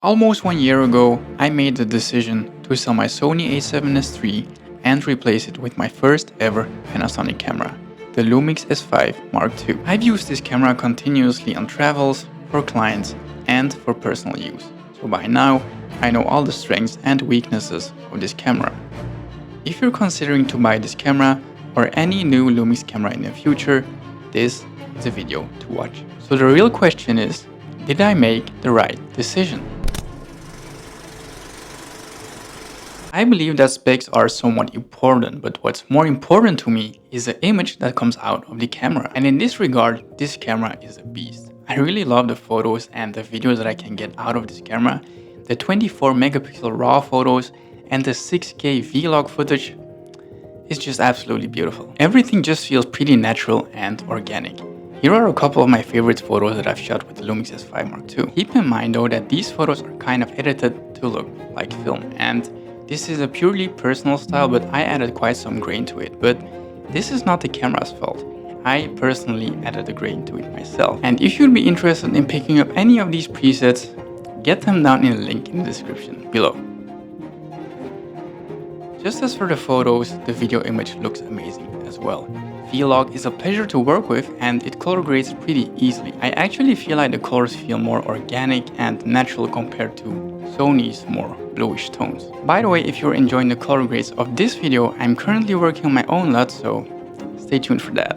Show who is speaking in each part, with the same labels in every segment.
Speaker 1: Almost 1 year ago, I made the decision to sell my Sony a7S III and replace it with my first ever Panasonic camera, the Lumix S5 Mark II. I've used this camera continuously on travels, for clients, and for personal use. So by now, I know all the strengths and weaknesses of this camera. If you're considering to buy this camera or any new Lumix camera in the future, this is a video to watch. So the real question is, did I make the right decision? I believe that specs are somewhat important, but what's more important to me is the image that comes out of the camera. And in this regard, this camera is a beast. I really love the photos and the videos that I can get out of this camera. The 24 megapixel RAW photos and the 6K vlog footage is just absolutely beautiful. Everything just feels pretty natural and organic. Here are a couple of my favorite photos that I've shot with the Lumix S5 Mark II. Keep in mind though that these photos are kind of edited to look like film, and this is a purely personal style, but I added quite some grain to it. But this is not the camera's fault. I personally added the grain to it myself. And if you'd be interested in picking up any of these presets, get them down in the link in the description below. Just as for the photos, the video image looks amazing as well. Vlog is a pleasure to work with and it color grades pretty easily. I actually feel like the colors feel more organic and natural compared to Sony's more bluish tones. By the way, if you're enjoying the color grades of this video, I'm currently working on my own LUT, so stay tuned for that.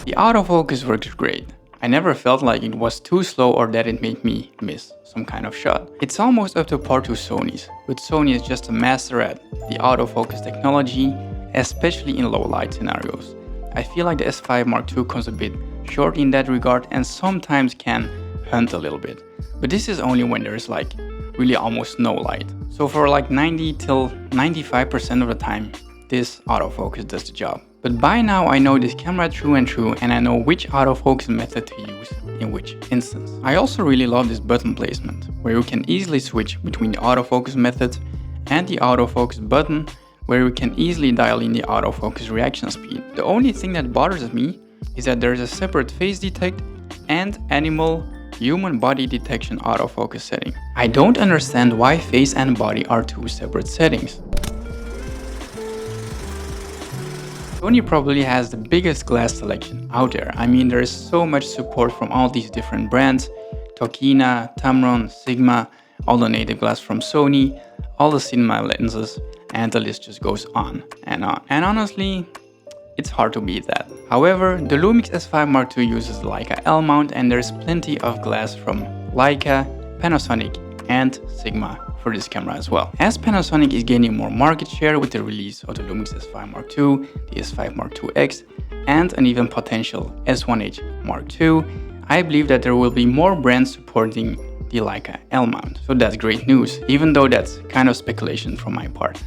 Speaker 1: The autofocus works great. I never felt like it was too slow or that it made me miss some kind of shot. It's almost up to par to Sony's, but Sony is just a master at the autofocus technology, especially in low light scenarios. I feel like the S5 Mark II comes a bit short in that regard and sometimes can hunt a little bit. But this is only when there's like really almost no light. So for like 90 till 95% of the time, this autofocus does the job. But by now I know this camera through and through, and I know which autofocus method to use in which instance. I also really love this button placement, where you can easily switch between the autofocus method and the autofocus button, where you can easily dial in the autofocus reaction speed. The only thing that bothers me is that there is a separate face detect and animal human body detection autofocus setting. I don't understand why face and body are two separate settings. Sony probably has the biggest glass selection out there. I mean, there is so much support from all these different brands: Tokina, Tamron, Sigma, all the native glass from Sony, all the cinema lenses, and the list just goes on and on. And honestly, it's hard to beat that. However, the Lumix S5 Mark II uses the Leica L mount, and there's plenty of glass from Leica, Panasonic, and Sigma for this camera as well. As Panasonic is gaining more market share with the release of the Lumix S5 Mark II, the S5 Mark II X, and an even potential S1H Mark II, I believe that there will be more brands supporting the Leica L mount. So that's great news, even though that's kind of speculation from my part.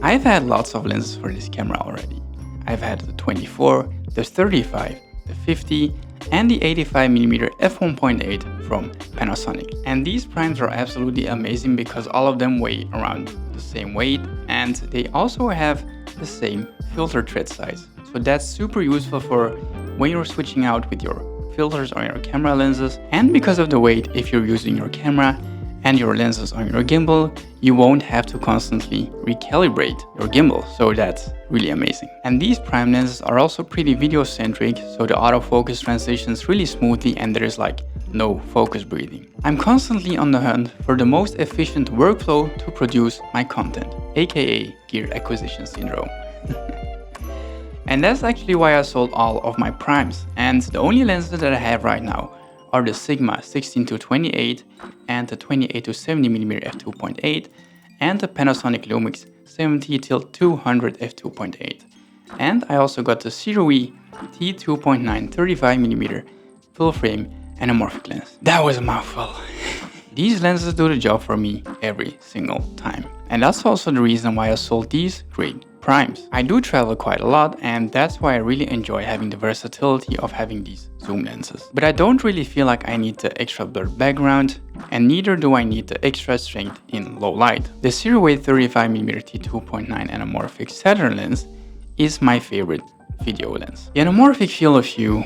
Speaker 1: I've had lots of lenses for this camera already. I've had the 24, the 35, the 50, and the 85mm f1.8 from Panasonic. And these primes are absolutely amazing because all of them weigh around the same weight, and they also have the same filter thread size. So that's super useful for when you're switching out with your filters on your camera lenses. And because of the weight, if you're using your camera and your lenses on your gimbal, you won't have to constantly recalibrate your gimbal, so that's really amazing. And these prime lenses are also pretty video centric, so the autofocus transitions really smoothly and there's like no focus breathing. I'm constantly on the hunt for the most efficient workflow to produce my content, aka gear acquisition syndrome. And that's actually why I sold all of my primes, and the only lenses that I have right now are the Sigma 16-28 and the 28-70mm f2.8 and the Panasonic Lumix 70-200 f2.8. And I also got the Zero-E T2.9 35mm full frame anamorphic lens. That was a mouthful. These lenses do the job for me every single time. And that's also the reason why I sold these great primes. I do travel quite a lot, and that's why I really enjoy having the versatility of having these zoom lenses. But I don't really feel like I need the extra blurred background, and neither do I need the extra strength in low light. The Zero-E 35mm t2.9 anamorphic Saturn lens is my favorite video lens. The anamorphic field of view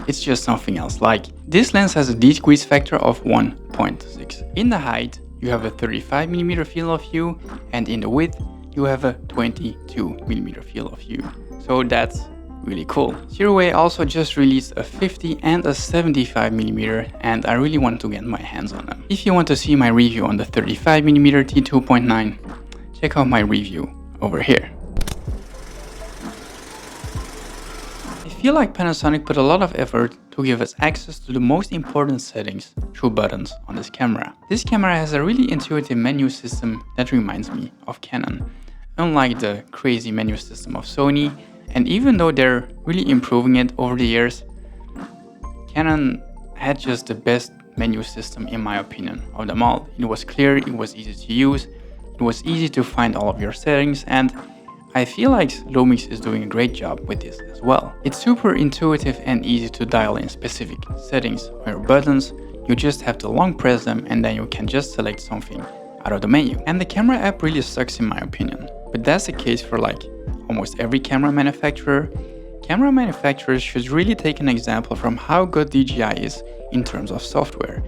Speaker 1: it's just something else. Like, this lens has a D-squeeze factor of 1.6. In the height, you have a 35mm field of view, and in the width, you have a 22mm field of view. So that's really cool. ZeroWay also just released a 50 and a 75mm, and I really want to get my hands on them. If you want to see my review on the 35mm t2.9, check out my review over here. I feel like Panasonic put a lot of effort to give us access to the most important settings through buttons on this camera. This camera has a really intuitive menu system that reminds me of Canon. Unlike the crazy menu system of Sony, and even though they're really improving it over the years, Canon had just the best menu system in my opinion of them all. It was clear, it was easy to use, it was easy to find all of your settings, and I feel like Lumix is doing a great job with this as well. It's super intuitive and easy to dial in specific settings on your buttons. You just have to long press them and then you can just select something out of the menu. And the camera app really sucks in my opinion. But that's the case for like almost every camera manufacturer. Camera manufacturers should really take an example from how good DJI is in terms of software.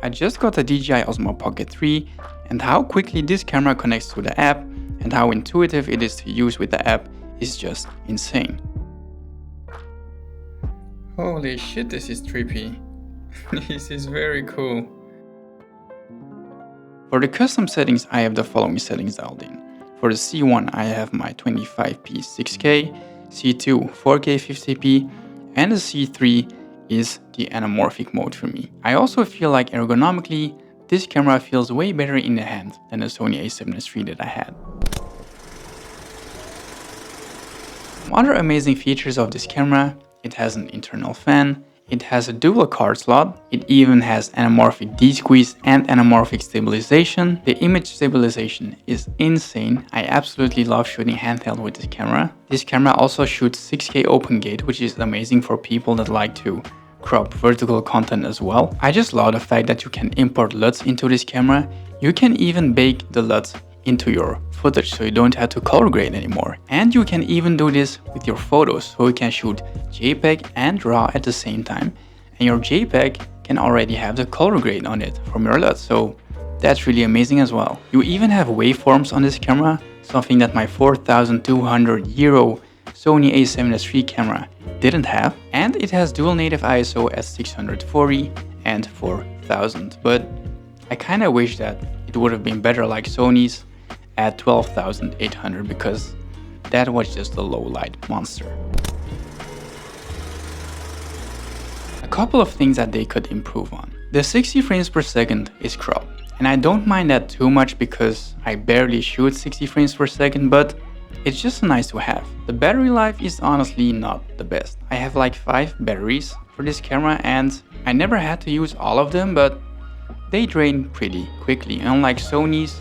Speaker 1: I just got the DJI Osmo Pocket 3 and how quickly this camera connects to the app and how intuitive it is to use with the app is just insane. Holy shit, this is trippy. This is very cool. For the custom settings, I have the following settings dialed in. For the C1, I have my 25p 6K, C2 4K 50p, and the C3 is the anamorphic mode for me. I also feel like ergonomically, this camera feels way better in the hand than the Sony a7 III that I had. Some other amazing features of this camera: it has an internal fan, it has a dual card slot, it even has anamorphic D-squeeze and anamorphic stabilization. The image stabilization is insane. I absolutely love shooting handheld with this camera. This camera also shoots 6K open gate, which is amazing for people that like to crop vertical content as well. I just love the fact that you can import LUTs into this camera. You can even bake the LUTs into your footage so you don't have to color grade anymore. And you can even do this with your photos, so you can shoot JPEG and RAW at the same time, and your JPEG can already have the color grade on it from your LUT, so that's really amazing as well. You even have waveforms on this camera, something that my 4200 Euro Sony a7 III camera didn't have, and it has dual native ISO at 640 and 4000, but I kinda wish that it would have been better like Sony's at 12,800 because that was just a low light monster. A couple of things that they could improve on. The 60 frames per second is cropped, and I don't mind that too much because I barely shoot 60 frames per second, but it's just nice to have. The battery life is honestly not the best. I have like 5 batteries for this camera and I never had to use all of them, but they drain pretty quickly. Unlike Sony's,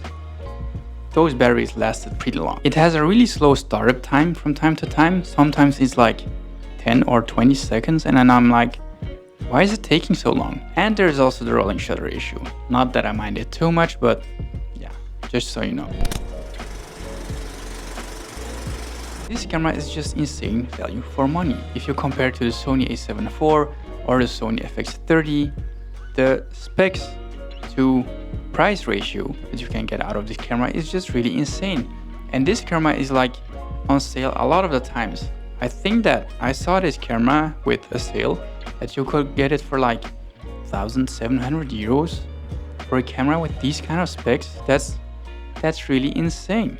Speaker 1: those batteries lasted pretty long. It has a really slow startup time from time to time. Sometimes it's like 10 or 20 seconds and then I'm like, why is it taking so long? And there's also the rolling shutter issue. Not that I mind it too much, but yeah, just so you know. This camera is just insane value for money. If you compare to the Sony a7 IV or the Sony FX30, the specs to price ratio that you can get out of this camera is just really insane. And this camera is like on sale a lot of the times. I think that I saw this camera with a sale that you could get it for like 1,700 euros for a camera with these kind of specs. That's really insane.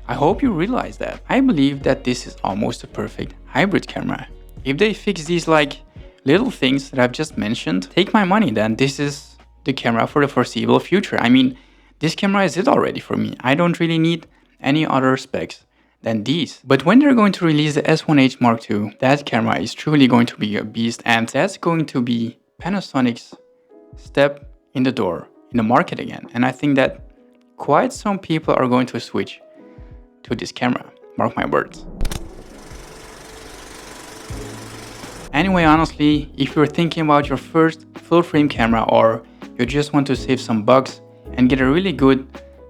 Speaker 1: I hope you realize that. I believe that this is almost a perfect hybrid camera. If they fix these like little things that I've just mentioned, take my money, then this is the camera for the foreseeable future. I mean, this camera is it already for me. I don't really need any other specs than these. But when they're going to release the S1H Mark II, that camera is truly going to be a beast, and that's going to be Panasonic's step in the door in the market again. And I think that quite some people are going to switch to this camera. Mark my words. Anyway, honestly, if you're thinking about your first full frame camera or you just want to save some bucks and get a really good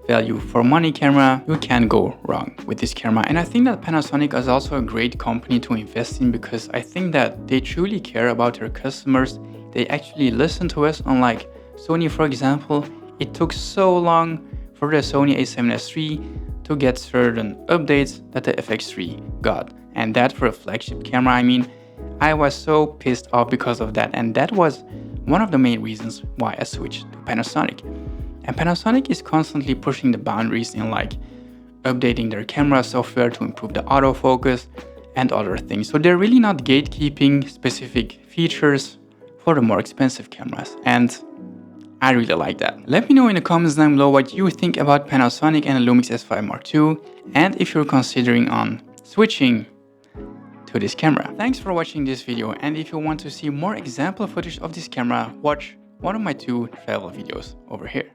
Speaker 1: value for money camera, you can't go wrong with this camera. And I think that Panasonic is also a great company to invest in, because I think that they truly care about their customers. They actually listen to us, unlike Sony, for example. It took so long for the Sony a7S III to get certain updates that the FX3 got. And that for a flagship camera, I mean, I was so pissed off because of that. And that was one of the main reasons why I switched to Panasonic. And Panasonic is constantly pushing the boundaries in like updating their camera software to improve the autofocus and other things. So they're really not gatekeeping specific features for the more expensive cameras. And I really like that. Let me know in the comments down below what you think about Panasonic and the Lumix S5 Mark II, and if you're considering on switching to this camera. Thanks for watching this video, and if you want to see more example footage of this camera, watch one of my 2 travel videos over here.